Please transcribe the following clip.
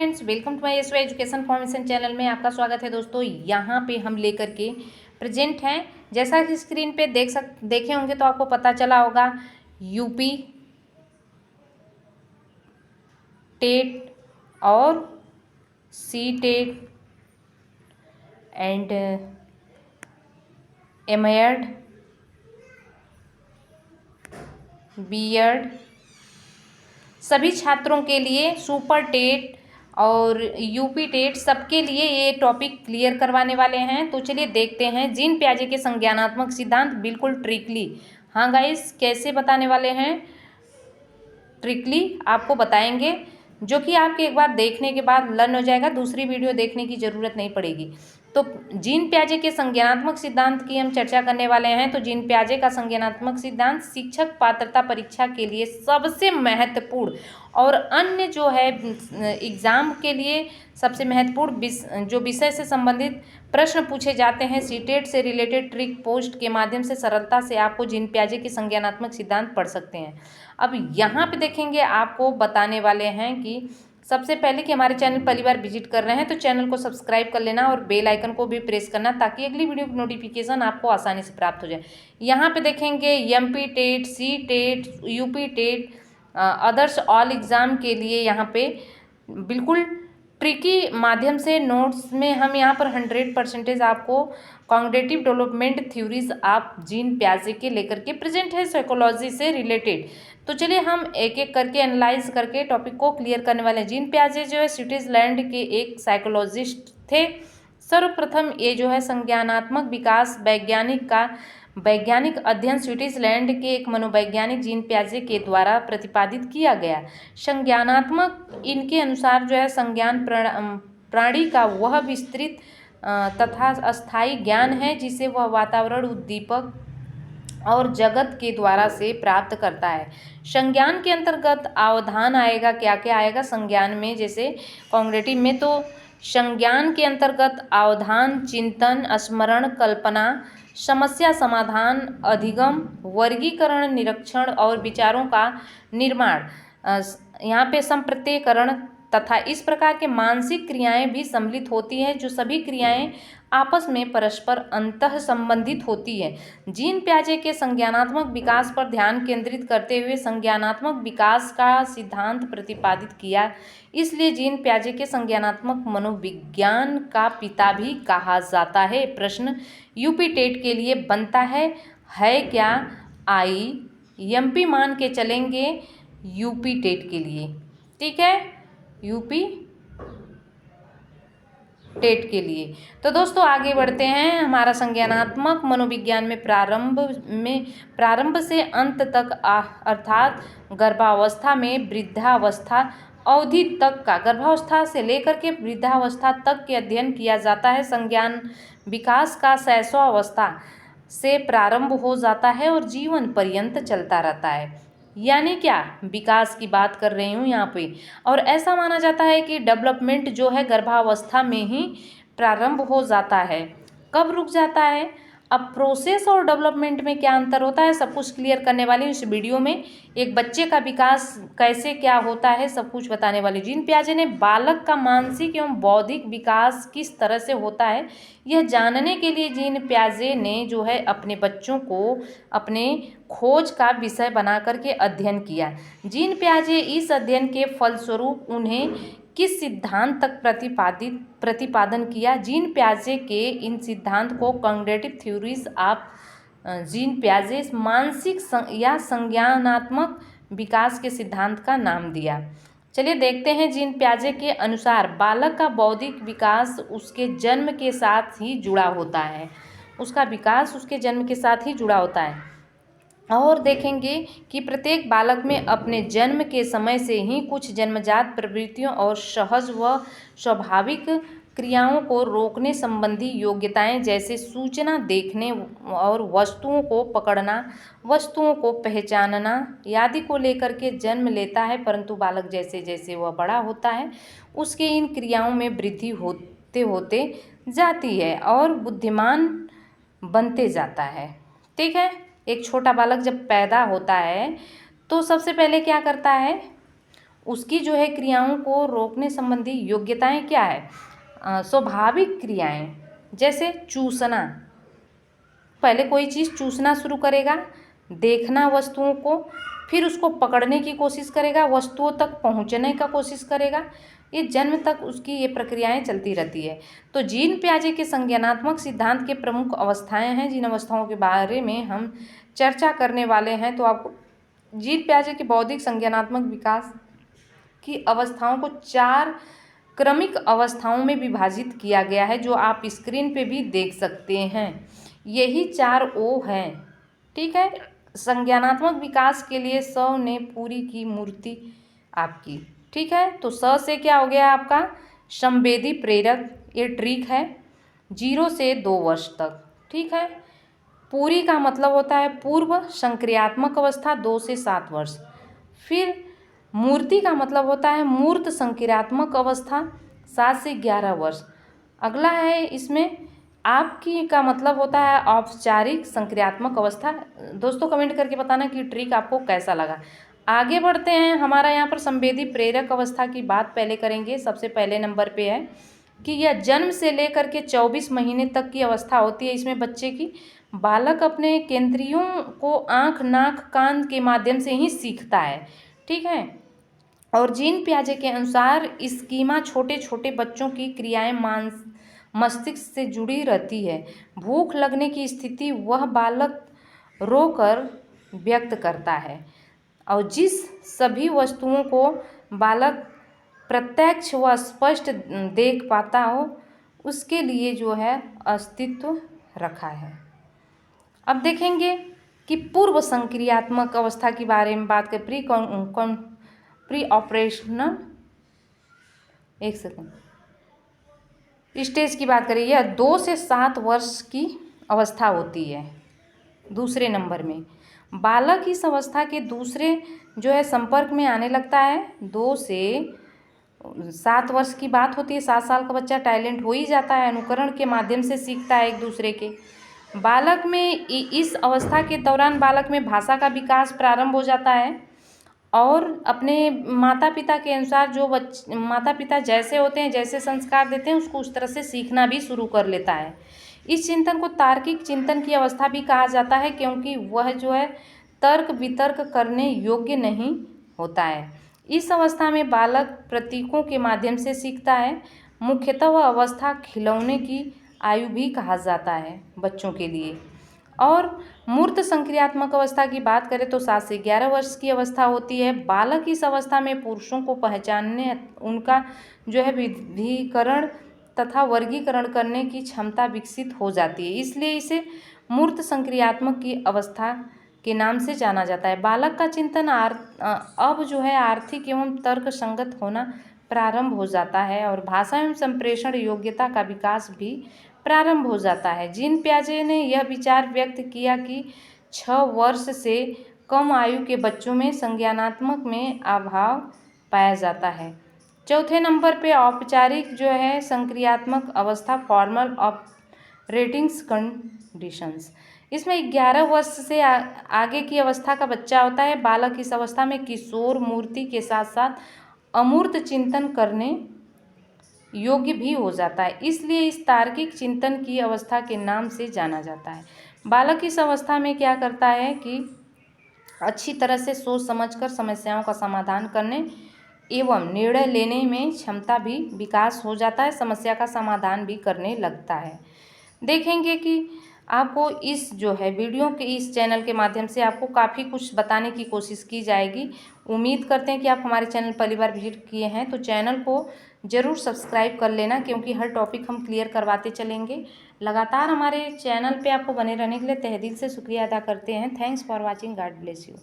Friends, welcome to my SY education formation channel में आपका स्वागत है। दोस्तों, यहाँ पे हम लेकर के प्रेजेंट हैं। जैसा कि स्क्रीन पे देखे होंगे तो आपको पता चला होगा, यूपी टेट और C TET and MEd BEd सभी छात्रों के लिए सुपर टेट और यूपी टेट सबके लिए ये टॉपिक क्लियर करवाने वाले हैं। तो चलिए देखते हैं। जीन पियाजे के संज्ञानात्मक सिद्धांत बिल्कुल ट्रिकली, हाँ गाइस, कैसे बताने वाले हैं, ट्रिकली आपको बताएंगे, जो कि आपके एक बार देखने के बाद लर्न हो जाएगा, दूसरी वीडियो देखने की ज़रूरत नहीं पड़ेगी। तो जीन पियाजे के संज्ञानात्मक सिद्धांत की हम चर्चा करने वाले हैं। तो जीन पियाजे का संज्ञानात्मक सिद्धांत शिक्षक पात्रता परीक्षा के लिए सबसे महत्वपूर्ण और अन्य जो है एग्ज़ाम के लिए सबसे महत्वपूर्ण जो विषय से संबंधित प्रश्न पूछे जाते हैं, सीटेट से रिलेटेड ट्रिक पोस्ट के माध्यम से सरलता से आपको जीन पियाजे के संज्ञानात्मक सिद्धांत पढ़ सकते हैं। अब यहाँ पे देखेंगे, आपको बताने वाले हैं कि सबसे पहले कि हमारे चैनल पहली बार विजिट कर रहे हैं तो चैनल को सब्सक्राइब कर लेना और बेल आइकन को भी प्रेस करना, ताकि अगली वीडियो की नोटिफिकेशन आपको आसानी से प्राप्त हो जाए। यहाँ पे देखेंगे MP TET, C TET, UP TET, others all exam के लिए यहाँ पे बिल्कुल ट्रिकी माध्यम से नोट्स में हम यहाँ पर 100% आपको कॉग्निटिव डेवलपमेंट थ्योरीज आप जीन पियाजे के लेकर के प्रेजेंट है, साइकोलॉजी से रिलेटेड। तो चलिए हम एक एक करके एनालाइज करके टॉपिक को क्लियर करने वाले हैं। जीन पियाजे जो है स्विट्जरलैंड के एक साइकोलॉजिस्ट थे। सर्वप्रथम ये जो है संज्ञानात्मक विकास वैज्ञानिक अध्ययन स्विट्जरलैंड के एक मनोवैज्ञानिक जीन पियाजे के द्वारा प्रतिपादित किया गया। संज्ञानात्मक इनके अनुसार जो है संज्ञान प्राणी का वह विस्तृत तथा अस्थायी ज्ञान है जिसे वह वातावरण, उद्दीपक और जगत के द्वारा से प्राप्त करता है। संज्ञान के अंतर्गत अवधान आएगा, क्या क्या आएगा संज्ञान में, जैसे कॉग्निटिव में तो संज्ञान के अंतर्गत अवधान, चिंतन, स्मरण, कल्पना, समस्या समाधान, अधिगम, वर्गीकरण, निरीक्षण और विचारों का निर्माण, यहाँ पे संप्रत्ययकरण तथा इस प्रकार के मानसिक क्रियाएं भी सम्मिलित होती हैं, जो सभी क्रियाएं आपस में परस्पर अंतः संबंधित होती है। जीन पियाजे के संज्ञानात्मक विकास पर ध्यान केंद्रित करते हुए संज्ञानात्मक विकास का सिद्धांत प्रतिपादित किया। इसलिए जीन पियाजे के संज्ञानात्मक मनोविज्ञान का पिता भी कहा जाता है। प्रश्न यूपी टेट के लिए बनता है क्या? एमपी मान के चलेंगे यूपी टेट के लिए, ठीक है, यूपी टेट के लिए। तो दोस्तों आगे बढ़ते हैं। हमारा संज्ञानात्मक मनोविज्ञान में प्रारंभ से अंत तक अर्थात गर्भावस्था में वृद्धावस्था अवधि तक का, गर्भावस्था से लेकर के वृद्धावस्था तक के अध्ययन किया जाता है। संज्ञान विकास का शैशवावस्था से प्रारंभ हो जाता है और जीवन पर्यंत चलता रहता है। यानी क्या, विकास की बात कर रही हूँ यहाँ पे। और ऐसा माना जाता है कि डेवलपमेंट जो है गर्भावस्था में ही प्रारंभ हो जाता है। कब रुक जाता है? अब प्रोसेस और डेवलपमेंट में क्या अंतर होता है, सब कुछ क्लियर करने वाली हूँ इस वीडियो में। एक बच्चे का विकास कैसे क्या होता है, सब कुछ बताने वाली। जीन पियाजे ने बालक का मानसिक एवं बौद्धिक विकास किस तरह से होता है, यह जानने के लिए जीन पियाजे ने जो है अपने बच्चों को अपने खोज का विषय बना करके अध्ययन किया। जीन पियाजे इस अध्ययन के फलस्वरूप उन्हें किस सिद्धांत तक प्रतिपादन किया? जीन पियाजे के इन सिद्धांत को कॉग्निटिव थ्योरीज ऑफ जीन पियाजे मानसिक या संज्ञानात्मक विकास के सिद्धांत का नाम दिया। चलिए देखते हैं। जीन पियाजे के अनुसार बालक का बौद्धिक विकास उसके जन्म के साथ ही जुड़ा होता है। उसका विकास उसके जन्म के साथ ही जुड़ा होता है। और देखेंगे कि प्रत्येक बालक में अपने जन्म के समय से ही कुछ जन्मजात प्रवृत्तियों और सहज व स्वाभाविक क्रियाओं को रोकने संबंधी योग्यताएं, जैसे सूचना देखने और वस्तुओं को पकड़ना, वस्तुओं को पहचानना आदि को लेकर के जन्म लेता है। परंतु बालक जैसे जैसे वह बड़ा होता है उसके इन क्रियाओं में वृद्धि होते होते जाती है और बुद्धिमान बनते जाता है, ठीक है। एक छोटा बालक जब पैदा होता है तो सबसे पहले क्या करता है, उसकी जो है क्रियाओं को रोकने संबंधी योग्यताएं क्या है? स्वाभाविक क्रियाएं, जैसे चूसना, पहले कोई चीज़ चूसना शुरू करेगा, देखना वस्तुओं को, फिर उसको पकड़ने की कोशिश करेगा, वस्तुओं तक पहुंचने का कोशिश करेगा। ये जन्म तक उसकी ये प्रक्रियाएं चलती रहती है। तो जीन पियाजे के संज्ञानात्मक सिद्धांत के प्रमुख अवस्थाएं हैं, जिन अवस्थाओं के बारे में हम चर्चा करने वाले हैं। तो आपको जीन पियाजे के बौद्धिक संज्ञानात्मक विकास की अवस्थाओं को 4 क्रमिक अवस्थाओं में विभाजित किया गया है, जो आप स्क्रीन पे भी देख सकते हैं। यही 4 ओ हैं, ठीक है। संज्ञानात्मक विकास के लिए स ने पूरी की मूर्ति आपकी, ठीक है। तो स से क्या हो गया आपका? संवेदी प्रेरक, ये ट्रिक है 0 से 2 वर्ष तक, ठीक है। पूरी का मतलब होता है पूर्व संक्रियात्मक अवस्था 2 से 7 वर्ष। फिर मूर्ति का मतलब होता है मूर्त संक्रियात्मक अवस्था 7 से 11 वर्ष। अगला है इसमें आपकी का मतलब होता है औपचारिक संक्रियात्मक अवस्था। दोस्तों कमेंट करके बताना कि ट्रिक आपको कैसा लगा। आगे बढ़ते हैं, हमारा यहाँ पर संवेदी प्रेरक अवस्था की बात पहले करेंगे। सबसे पहले नंबर पे है कि यह जन्म से लेकर के 24 महीने तक की अवस्था होती है। इसमें बच्चे की बालक अपने केंद्रियों को आँख, नाक, कान के माध्यम से ही सीखता है, ठीक है। और जीन पियाजे के अनुसार स्कीमा छोटे छोटे बच्चों की क्रियाएं मस्तिष्क से जुड़ी रहती है। भूख लगने की स्थिति वह बालक रोकर व्यक्त करता है, और जिस सभी वस्तुओं को बालक प्रत्यक्ष व स्पष्ट देख पाता हो उसके लिए जो है अस्तित्व रखा है। अब देखेंगे कि पूर्व संक्रियात्मक अवस्था के बारे में बात करें। प्री ऑपरेशनल, एक सेकेंड, स्टेज की बात करें, यह 2 से 7 वर्ष की अवस्था होती है। दूसरे नंबर में बालक इस अवस्था के दूसरे जो है संपर्क में आने लगता है। 2 से 7 वर्ष की बात होती है। 7 साल का बच्चा टैलेंट हो ही जाता है, अनुकरण के माध्यम से सीखता है एक दूसरे के। बालक में इस अवस्था के दौरान बालक में भाषा का विकास प्रारंभ हो जाता है, और अपने माता पिता के अनुसार जो माता पिता जैसे होते हैं, जैसे संस्कार देते हैं, उसको उस तरह से सीखना भी शुरू कर लेता है। इस चिंतन को तार्किक चिंतन की अवस्था भी कहा जाता है, क्योंकि वह जो है तर्क वितर्क करने योग्य नहीं होता है। इस अवस्था में बालक प्रतीकों के माध्यम से सीखता है। मुख्यतः वह अवस्था खिलौने की आयु भी कहा जाता है बच्चों के लिए। और मूर्त संक्रियात्मक अवस्था की बात करें तो 7 से 11 वर्ष की अवस्था होती है। बालक इस अवस्था में पुरुषों को पहचानने, उनका जो है विधिकरण तथा वर्गीकरण करने की क्षमता विकसित हो जाती है, इसलिए इसे मूर्त संक्रियात्मक की अवस्था के नाम से जाना जाता है। बालक का चिंतन अब जो है आर्थिक एवं तर्क संगत होना प्रारंभ हो जाता है, और भाषा एवं संप्रेषण योग्यता का विकास भी प्रारंभ हो जाता है। जीन पियाजे ने यह विचार व्यक्त किया कि 6 वर्ष से कम आयु के बच्चों में संज्ञानात्मक में अभाव पाया जाता है। चौथे नंबर पे औपचारिक जो है संक्रियात्मक अवस्था, फॉर्मल ऑपरेटिंग्स कंडीशंस। इसमें 11 वर्ष से आगे की अवस्था का बच्चा होता है। बालक इस अवस्था में किशोर मूर्ति के साथ साथ अमूर्त चिंतन करने योग्य भी हो जाता है, इसलिए इस तार्किक चिंतन की अवस्था के नाम से जाना जाता है। बालक इस अवस्था में क्या करता है कि अच्छी तरह से सोच समझकर समस्याओं का समाधान करने एवं निर्णय लेने में क्षमता भी विकास हो जाता है, समस्या का समाधान भी करने लगता है। देखेंगे कि आपको इस जो है वीडियो के इस चैनल के माध्यम से आपको काफ़ी कुछ बताने की कोशिश की जाएगी। उम्मीद करते हैं कि आप हमारे चैनल पहली बार विजिट किए हैं तो चैनल को ज़रूर सब्सक्राइब कर लेना, क्योंकि हर टॉपिक हम क्लियर करवाते चलेंगे। लगातार हमारे चैनल पे आपको बने रहने के लिए तहे दिल से शुक्रिया अदा करते हैं। Thanks for watching, God bless you.